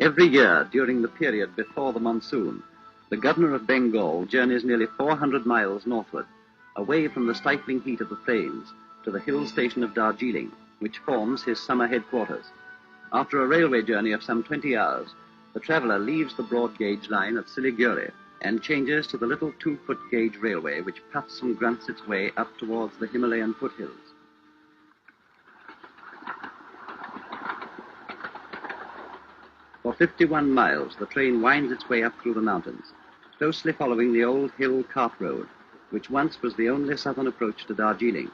Every year, during the period before the monsoon, the governor of Bengal journeys nearly 400 miles northward, away from the stifling heat of the plains, to the hill station of Darjeeling, which forms his summer headquarters. After a railway journey of some 20 hours, the traveller leaves the broad gauge line at Siliguri and changes to the little 2-foot gauge railway which puffs and grunts its way up towards the Himalayan foothills. For 51 miles, the train winds its way up through the mountains, closely following the old hill cart road, which once was the only southern approach to Darjeeling.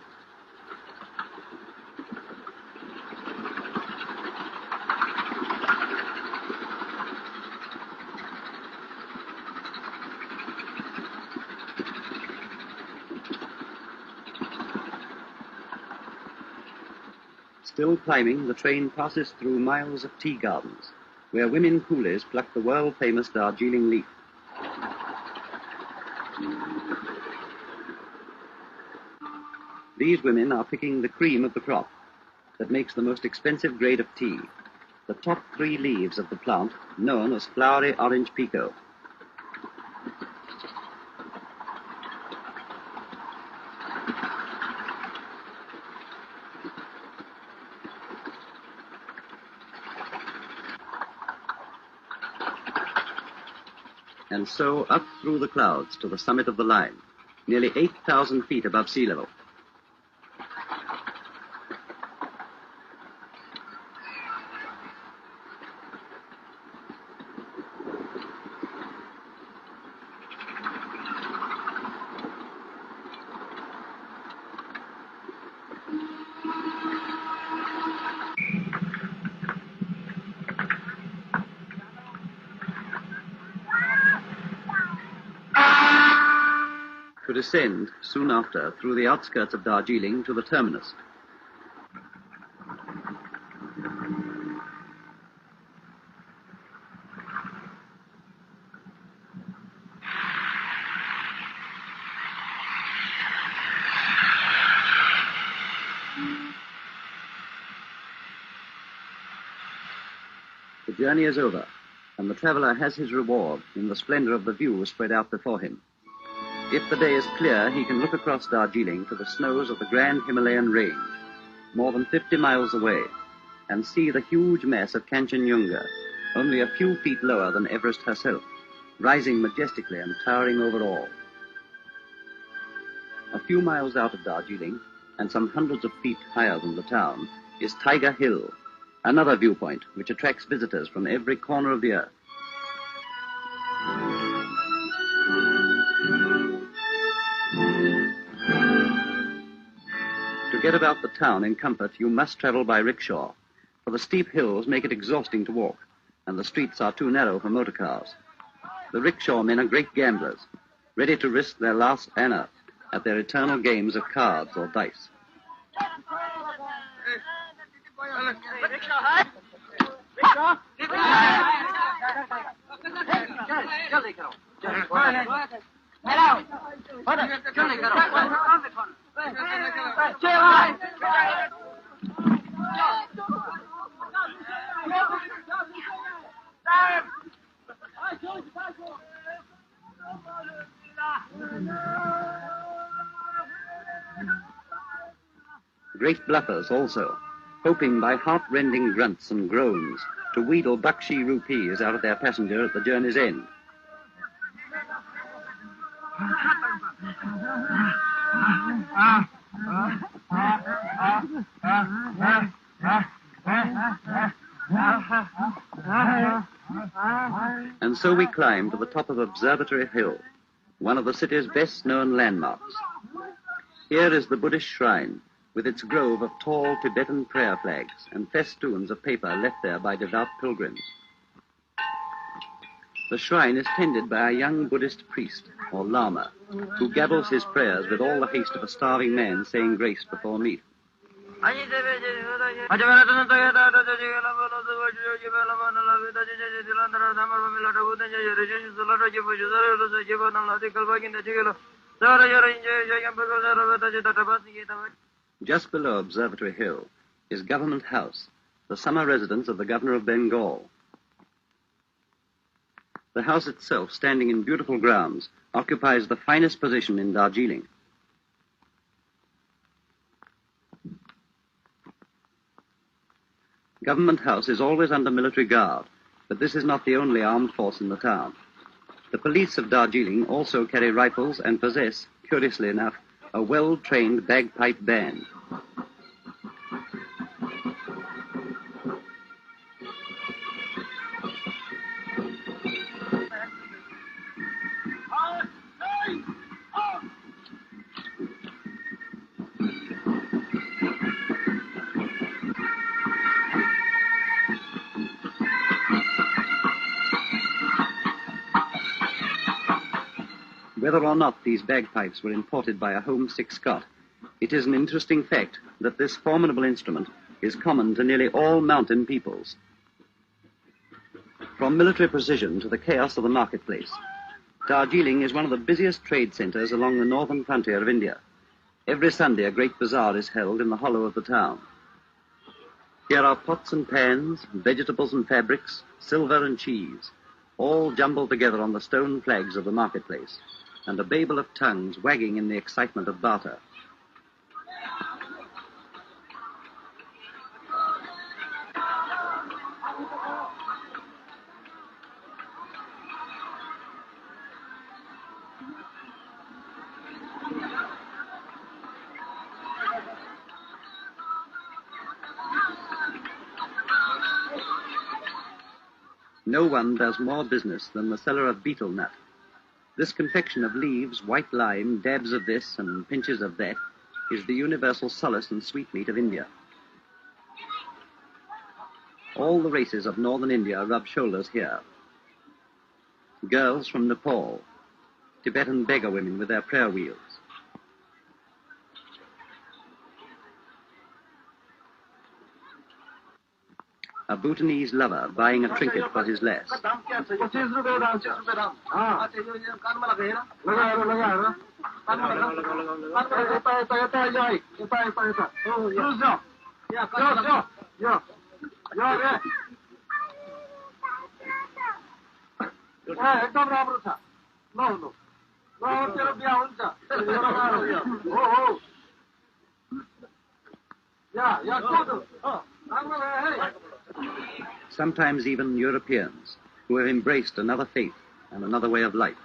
Still climbing, the train passes through miles of tea gardens, where women coolies pluck the world-famous Darjeeling leaf. These women are picking the cream of the crop that makes the most expensive grade of tea, the top 3 leaves of the plant known as flowery orange pekoe. And so up through the clouds to the summit of the line, nearly 8,000 feet above sea level. To descend, soon after, through the outskirts of Darjeeling to the terminus. The journey is over, and the traveller has his reward in the splendor of the view spread out before him. If the day is clear, he can look across Darjeeling to the snows of the Grand Himalayan Range, more than 50 miles away, and see the huge mass of Kanchenjunga, only a few feet lower than Everest herself, rising majestically and towering over all. A few miles out of Darjeeling, and some hundreds of feet higher than the town, is Tiger Hill, another viewpoint which attracts visitors from every corner of the earth. To get about the town in comfort, you must travel by rickshaw, for the steep hills make it exhausting to walk, and the streets are too narrow for motor cars. The rickshaw men are great gamblers, ready to risk their last anna at their eternal games of cards or dice. Great bluffers also, hoping by heart-rending grunts and groans to wheedle Bakshi rupees out of their passenger at the journey's end. And so we climb to the top of Observatory Hill, one of the city's best-known landmarks. Here is the Buddhist shrine, with its grove of tall Tibetan prayer flags and festoons of paper left there by devout pilgrims. The shrine is tended by a young Buddhist priest, or lama, who gabbles his prayers with all the haste of a starving man saying grace before meat. Just below Observatory Hill is Government House, the summer residence of the Governor of Bengal. The house itself, standing in beautiful grounds, occupies the finest position in Darjeeling. Government House is always under military guard, but this is not the only armed force in the town. The police of Darjeeling also carry rifles and possess, curiously enough, a well-trained bagpipe band. Whether or not these bagpipes were imported by a homesick Scot, it is an interesting fact that this formidable instrument is common to nearly all mountain peoples. From military precision to the chaos of the marketplace, Darjeeling is one of the busiest trade centers along the northern frontier of India. Every Sunday a great bazaar is held in the hollow of the town. Here are pots and pans, vegetables and fabrics, silver and cheese, all jumbled together on the stone flags of the marketplace, and a babel of tongues wagging in the excitement of barter. No one does more business than the seller of betel nut. This confection of leaves, white lime, dabs of this and pinches of that is the universal solace and sweetmeat of India. All the races of northern India rub shoulders here. Girls from Nepal, Tibetan beggar women with their prayer wheels, a Bhutanese lover buying a trinket for his lass. Sometimes even Europeans who have embraced another faith and another way of life.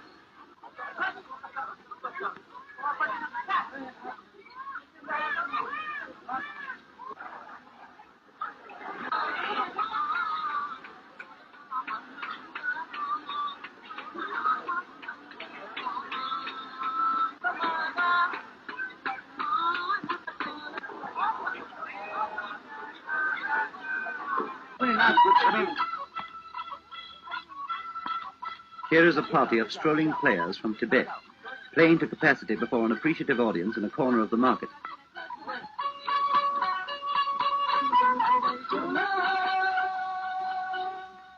Here is a party of strolling players from Tibet, playing to capacity before an appreciative audience in a corner of the market.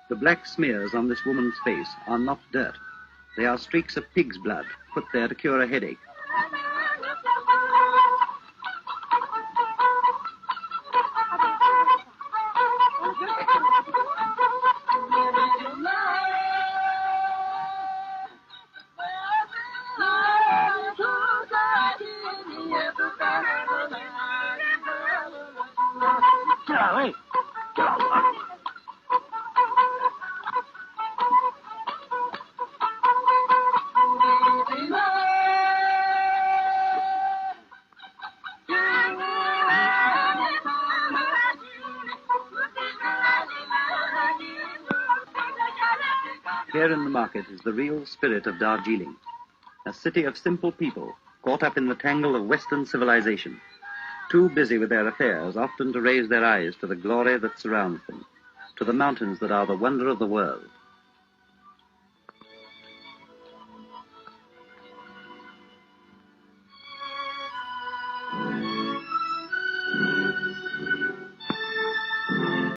The black smears on this woman's face are not dirt. They are streaks of pig's blood, put there to cure a headache. Here in the market is the real spirit of Darjeeling, a city of simple people caught up in the tangle of Western civilization, too busy with their affairs often to raise their eyes to the glory that surrounds them, to the mountains that are the wonder of the world.